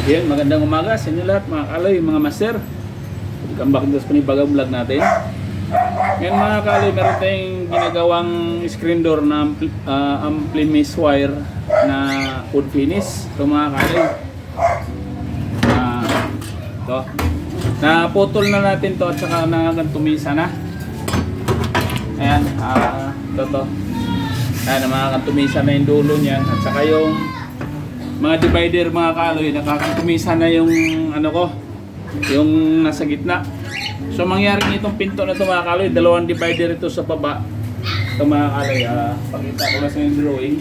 Yan, magandang umaga sa inyo lahat mga kaloy, mga master. Welcome back sa panibagong vlog natin. Ngayon mga kaloy, meron tayong ginagawang screen door na ampli mesh wire na wood finish. Ito mga kaloy. Ito. Naputol na natin to at saka nakakantumisa na. Ayan, ito. Ayan, nakakantumisa na yung dulo niyan at saka yung mga divider mga kaloy, nakakantumisa na yung ano ko, yung nasa gitna. So mangyari nitong pinto na ito mga kaloy, dalawang divider ito sa baba. Ito mga kaloy, pakita ko na sa yung drawing.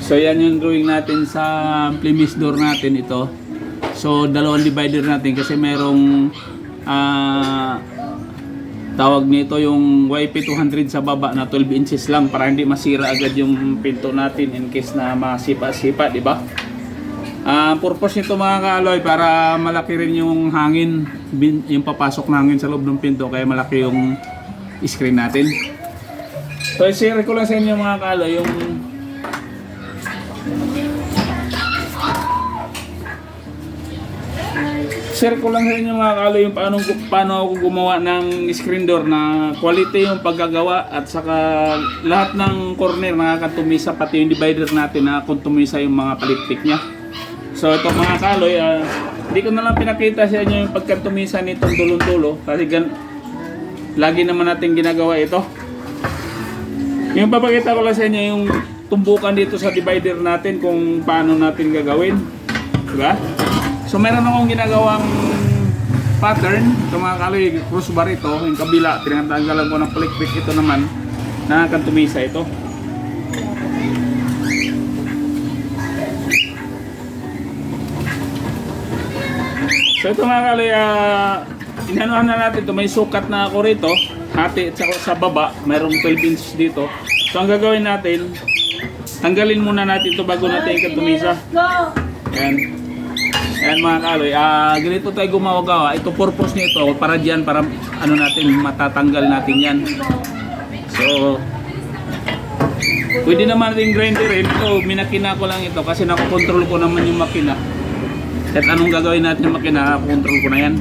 So yan yung drawing natin sa ampli mesh door natin ito. So dalawang divider natin kasi merong tawag nito yung YP200 sa baba na 12 inches lang para hindi masira agad yung pinto natin in case na masipa-sipa, di ba? Purpose nito mga kaaloy para malaki rin yung hangin, yung papasok na hangin sa loob ng pinto kaya malaki yung screen natin. So i-share ko lang sa inyo mga kaaloy yung share ko lang sa inyo mga kaloy yung paano ako gumawa ng screen door na quality yung paggagawa at saka lahat ng corner nakakatumisa pati yung divider natin na kuntumisa yung mga palikpik niya. So ito mga kaloy, hindi ko na lang pinakita sa inyo yung pagkatumisa nitong dulong-dulo kasi lagi naman natin ginagawa ito. Yung papakita ko lang sa inyo yung tumbukan dito sa divider natin kung paano natin gagawin, diba? So meron akong ginagawang pattern, ito mga kaloy, crossbar ito, yung kabila, tinatanggalan ko ng palikpik, ito naman, nakakantumisa ito. So ito mga kaloy, inanuhan na natin ito, may sukat na ako rito, hati at saka sa baba, mayroong 12 inches dito. So ang gagawin natin, tanggalin muna natin ito bago natin ikantumisa. Ayan. Ayan mga kaloy, ganito tayo gumawa-gawa. Ito purpose nito para diyan, para ano natin, matatanggal natin yan. So pwede naman natin grinderin. Ito, minakina ko lang ito kasi nakokontrol ko naman yung makina. At anong gagawin natin yung makina, nakokontrol ko na yan.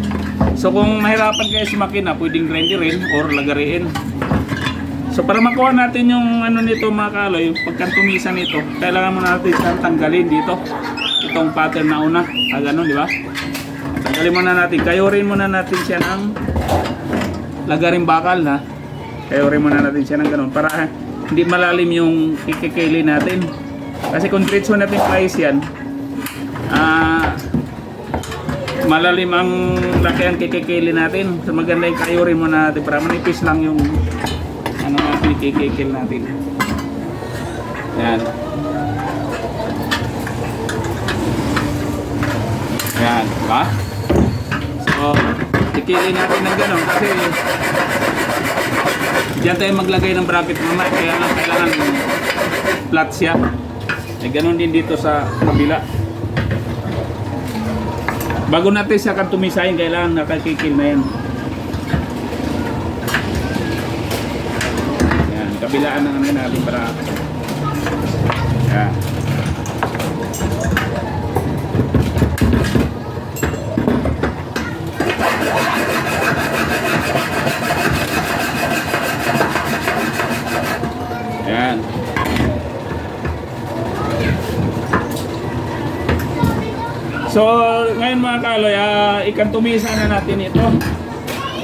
So kung mahirapan kayo sa makina, pwedeng grinderin or lagariin. So para makuha natin yung ano nito mga kaloy, yung pagkantumisa nito, kailangan mo natin siyang tanggalin dito. Itong pattern na una, gano'n, di ba? Tanggalin muna natin, kayurin muna natin siya ng lagaring bakal na. Kayurin muna natin siya ng gano'n para hindi malalim yung kikikili natin. Kasi kung diretso natin place yan, malalim ang laki ang kikikili natin. So maganda yung kayurin muna natin para manipis lang yung ano natin, kikikil natin. Yan. Yan, diba? So, tikilin natin ng gano'n kasi diyan tayo maglagay ng bracket mamaya kaya lang kailangan flat siya. Eh, gano'n din dito sa kabila. Bago natin siya kantumisahin, kailangan nakakikil na yan. Yan, kabilaan na namin natin para yan. Ayan. So ngayon mga kaloy, ikantumisa na natin ito.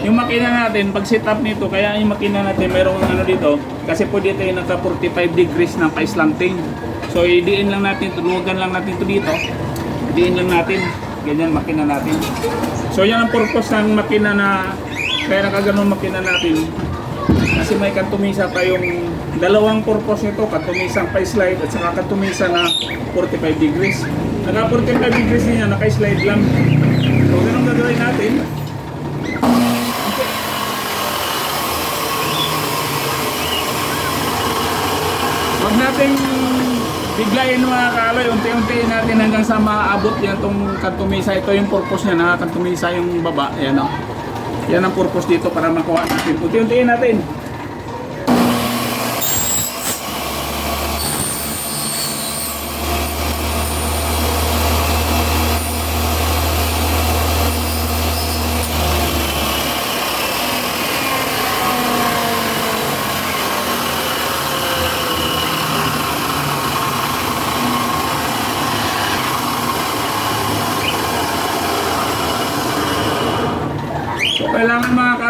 Yung makina natin, pag set up nito, kaya yung makina natin mayroong ano dito, kasi pwede tayo naka 45 degrees ng pa-slanting. So idiin lang natin, tulugan lang natin ito dito. Idiin lang natin, ganyan makina natin. So yan ang purpose ng makina na, kaya nakaganon makina natin. Kasi may kantumisa tayong dalawang purpose nito, kantumisang pa-slide at saka kantumisa na 45 degrees. Naka 45 degrees niya, naka-slide lang. So ganun gagawin natin. Huwag nating biglayin mga kaloy, unti-unti natin hanggang sa maabot yan itong kantumisa. Ito yung purpose niya, nakakantumisa yung baba. Ayan o. Yan ang purpose dito para makuha natin. Unti-untiin natin.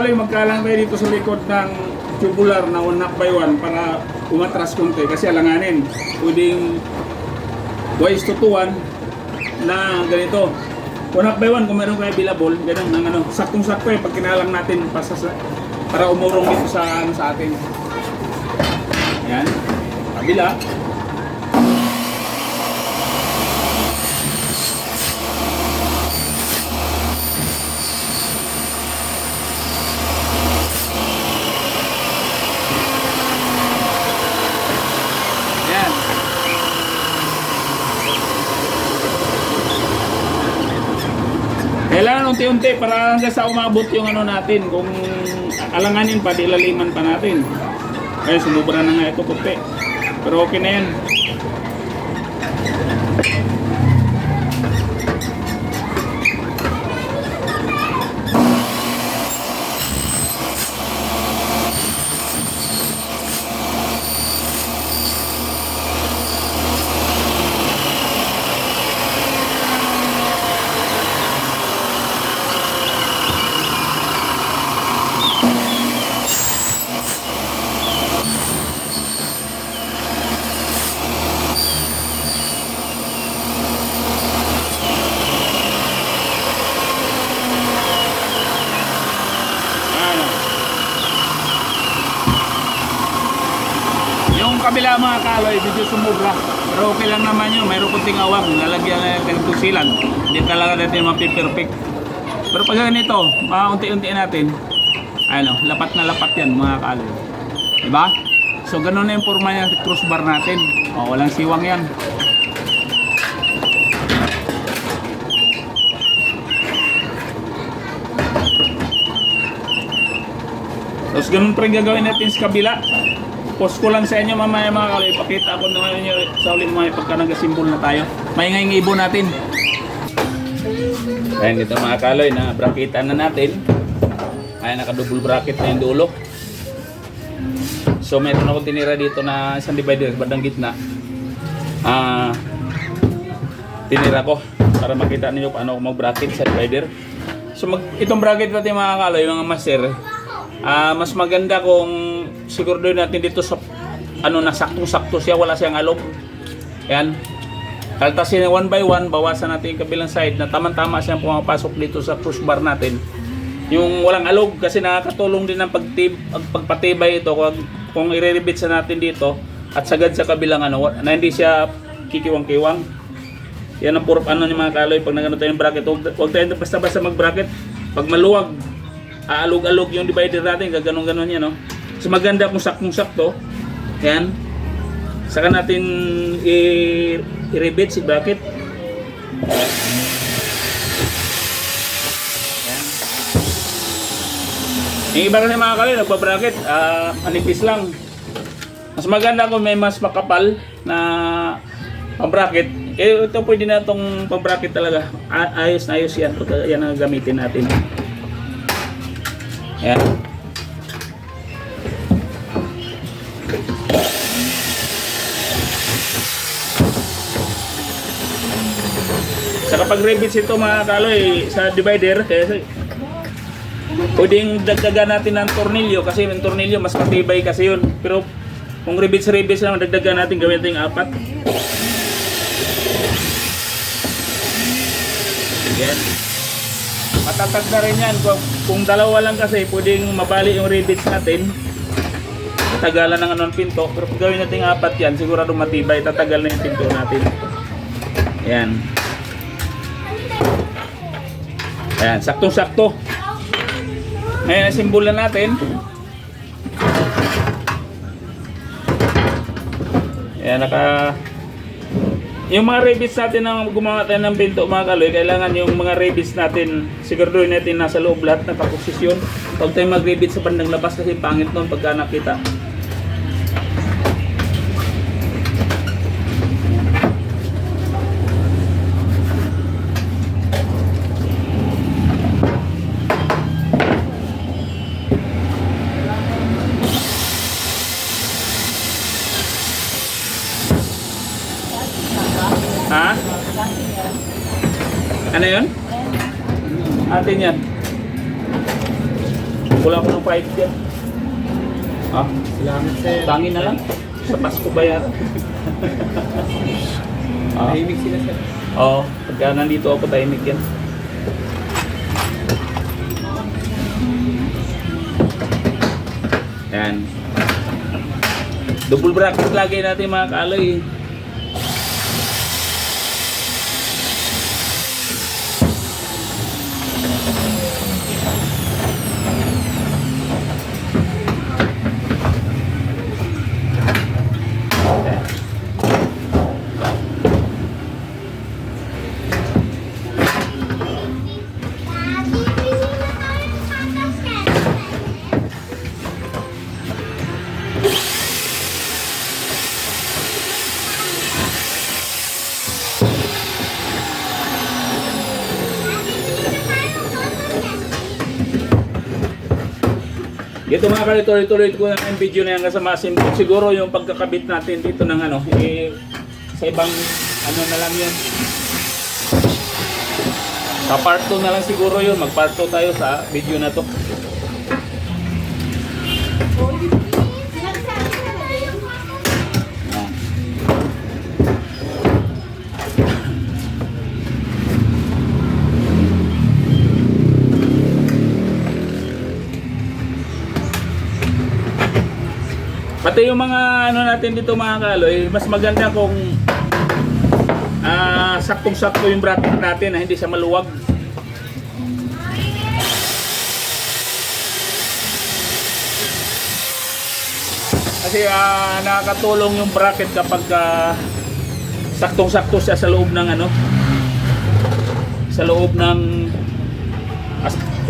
kaloy, magkalang tayo dito sa likod ng tubular na 1/1 para umatras konti kasi alanganin. Pwedeng 2:1 na ganito. 1/1 kung meron kayo available, ganun ng ano, saktong-sakto pag kinalang natin para umurong dito sa sa atin. Yan. Kabila. Kailangan unti-unti para hanggang sa umabot yung ano natin. Kung alanganin pa, di laliman pa natin. Kaya sumubra na nga ito puti. Pero okay na yan. Kabila mga kaloy, medyo sumubra. Pero okay lang naman yun, mayroon kunting awang, lalagyan na yung tusilan. Hindi talaga natin mapiperfect. Pero pag ganito, maunti-unti natin, ano, lapat na lapat yan mga kaloy. Diba? So ganun na yung forma niya sa crossbar natin. O, walang siwang yan. Tapos ganun pa rin gagawin natin sa kabila. Post ko lang sa inyo mamaya mga kaloy. Ipakita ko naman nyo sa ulit mamaya pagka nag-asimbol na tayo. Maingay ng ibon natin. Ayan dito mga kaloy na braketan na natin. Ayan naka-double bracket na yung dulo. So meron ako tinira dito na isang divider bandang gitna. Tinira ko para makita niyo paano ako mag-bracket sa divider. So itong bracket natin mga kaloy, mga master, mas maganda kung siguro doon natin dito sa ano na saktong-sakto siya, wala siyang alog. Yan. Kaltasin 1/1, bawasan natin yung kabilang side na tamang-tama siyang pumapasok dito sa crossbar natin. Yung walang alog kasi nakakatulong din ng pagpatibay ito kung i-rebit sa natin dito at sagad sa kabilang ano na hindi siya kikiwang-kiwang. Yan ang puro ano ni mga kaloy pag nagano tayo ng bracket. Huwag tayo basta-basta mag-bracket. Pag maluwag, aalog-alog yung divider natin, gaganon-ganon yan, no? So maganda kung saktong-sakto. Yan. Saka natin i-rebit si bracket. Yan. Yung iba kasi mga kaloy, nagpa-bracket, manipis lang. Mas maganda kung may mas makapal na pang-bracket. Ito pwede na itong pang-bracket talaga. Ayos na ayos yan. Yan ang gamitin natin. Yan. Sa kapag rebits ito mga kaloy sa divider, kaya pwedeng dagdagan natin ng tornilyo kasi yung tornilyo mas matibay kasi yun. Pero kung rebits naman, dagdagan natin, gawin natin 4. Yan. Matatag na rin yan. Kung dalawa lang kasi, pwedeng mabali yung rebits natin. Tatagalan ng anong pinto. Pero kung gawin natin 4 yan, sigurado matibay. Tatagal na yung pinto natin. Yan. Ayan, saktong-sakto. Ngayon, nasimbolan natin. Ayan, yung mga rebits natin na gumawa tayo ng pinto mga kaloy, kailangan yung mga rebits natin, siguraduhin natin nasa loob lahat ng kaposisyon. Huwag tayo mag-rebits sa bandang labas kasi pangit nun pagka nakita. Ha? Ano yun? Atin yan. Wala ko ng 5 dyan. Ha? Salamat sir. Tangin na lang. Sa Pasko bayaran. Tahimik sila sir. Oo. Pagka nandito ako, tahimik yan. Yan. Double bracket lagi natin mga kaaloy. Ito mga kalito, tuloy ko na yung video na yan kasama simple. Siguro yung pagkakabit natin dito ng ano, sa ibang ano na lang yun. Sa part 2 na lang siguro yun. Mag part 2 tayo sa video na to. Pati yung mga ano natin dito mga kaloy, mas maganda kung saktong-sakto yung bracket natin na hindi siya maluwag. Kasi nakakatulong yung bracket kapag saktong-sakto siya sa loob ng ano, sa loob ng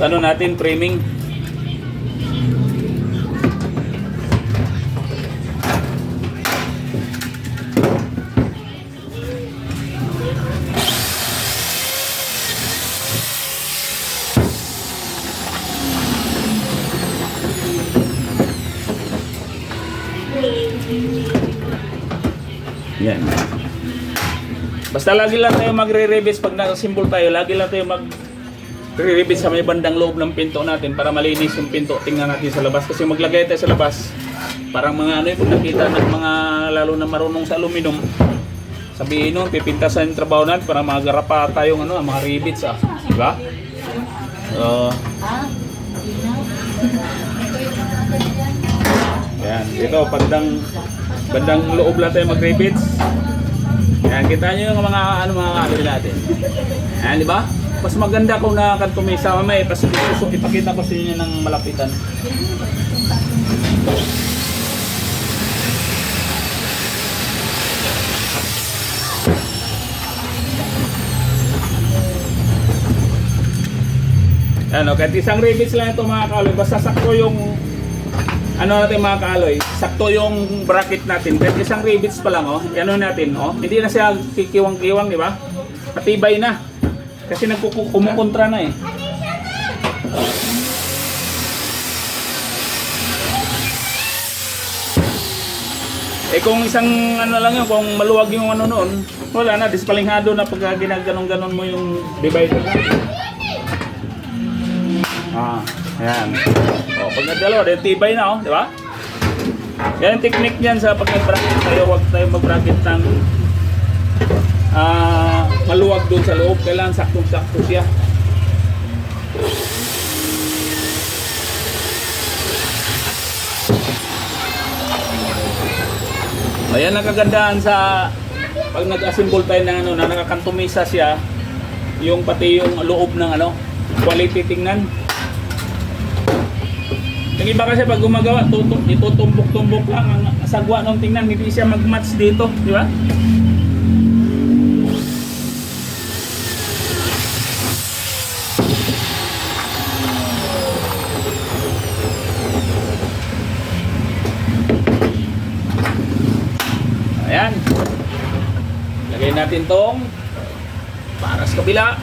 ano natin, framing. Yan. Basta lagi lang tayo magre-revis pag naka-symbol tayo, lagi lang tayo magre-revis sa may bandang loob ng pinto natin para malinis yung pinto. Tingnan natin sa labas kasi maglagay tayo sa labas. Parang mga ano yung nakita ng mga lalo na marunong sa aluminum. Sabihin nun, pipintasan yung trabaho natin para magarapa tayong ano, mga rivets diba? Yan, dito bandang loob lang tayo mag-rivets. Yan, kita nyo yung mga ano mga kabili natin. Yan, di ba? Mas maganda kung nakakantumisa mamaya kasi ipakita ko sa inyo ng malapitan. Ano, kahit isang rivets lang ito mga kaloy, basta sakto yung ano natin mga kaaloy, sakto yung bracket natin. Kahit isang rivets pa lang, ano natin, hindi na siya kikiwang-kiwang, di ba? Patibay na. Kasi kumukontra na eh. Kung isang ano lang yun, kung maluwag yung ano noon, wala na, dispalinghado na pag ginaganon-ganon mo yung divider na. Ayan. Pag nagdalawa, tibay na, di ba? Yan ang technique niyan sa pag nag-bracket tayo. Huwag tayo mag-bracket ng maluwag doon sa loob. Kailangan saktong-sakto siya. Ayan ang kagandahan sa pag nag-assemble tayo ng ano, na nakakantumisa siya, yung pati yung loob ng ano, quality tingnan. Yung iba kasi pag gumagawa, itutumbok-tumbok lang ang sagwa ng tingnan, hindi siya mag-match dito, di ba? Ayan. Lagay natin tong para sa kabila.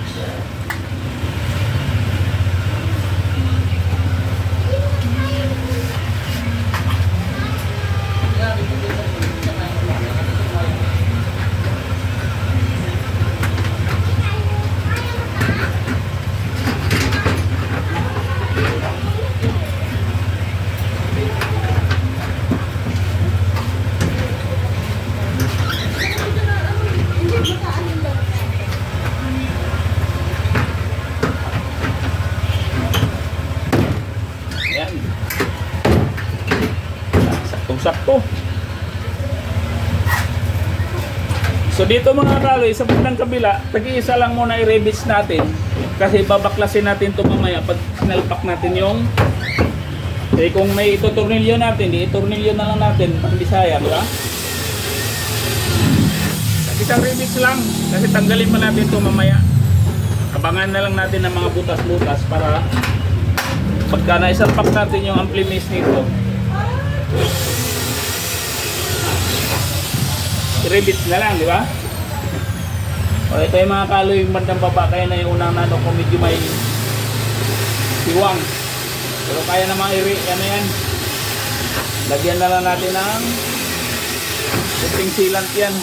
So dito mga kaloy, sa bandang kabila, tag-iisa lang muna i-rebits natin kasi babaklasin natin ito mamaya pag sinalpak natin yung kung may itutornilyo natin, i-tornilyo na lang natin pang Bisaya, di ba? Isang rebits lang kasi tanggalin pa natin ito mamaya. Abangan na lang natin ng mga butas-butas para pagka naisalpak natin yung ampli-miss nito, i-rebits na lang, di ba? O ito yung mga kaloy yung bandang baba, kaya na yung unang nano kung medyo may siwang. Pero kaya namang ano yan, lagyan na lang natin ng puting sealant yan.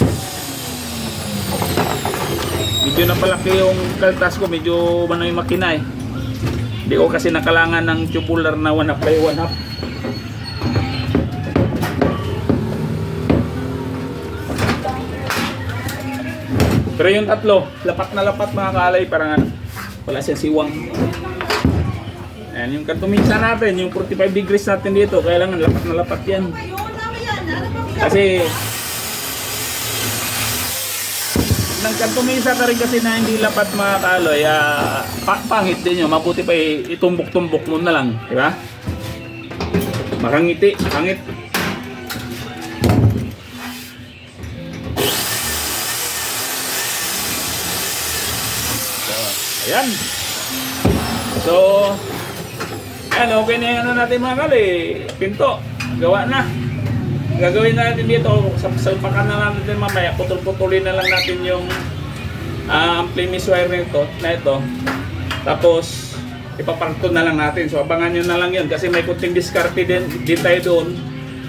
Medyo napalaki yung kaltas ko, medyo manoy makina eh. Hindi ko kasi nakalangan ng tubular na 1/2 by 1/2. Pero yung tatlo, lapat na lapat mga kalay, parang ano, wala siyang siwang. Ayan, yung kantumisa natin, yung 45 degrees natin dito, kailangan lapat na lapat yan. Kasi nang kantumisa ka rin kasi na hindi lapat mga kaloy, pangit din yun. Mabuti pa itumbok-tumbok mo na lang, di ba? Makangiti, pangit. Ayan. So, ayan, okay na yung ano natin mga kaloy. Pinto, gawa na. Gagawin natin dito, salpakan na natin mamaya, putol-putulin na lang natin yung ampli-miss wire na ito. Tapos, ipaparto na lang natin. So, abangan nyo na lang yun kasi may kunting diskarte din tayo doon.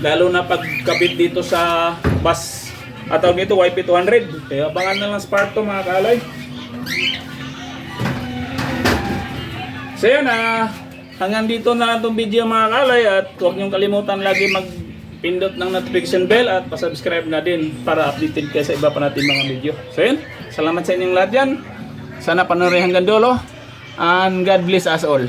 Lalo na pagkabit dito sa bus at tawag dito, YP200. Kaya abangan na lang Sparto mga kaloy. So yun, hanggang dito na lang itong video mga kaloy at huwag niyong kalimutan lagi pindot ng notification bell at pa-subscribe na din para updated kayo sa iba pa natin mga video. So yun, salamat sa inyong lahat dyan. Sana panoorin hanggang dulo and God bless us all.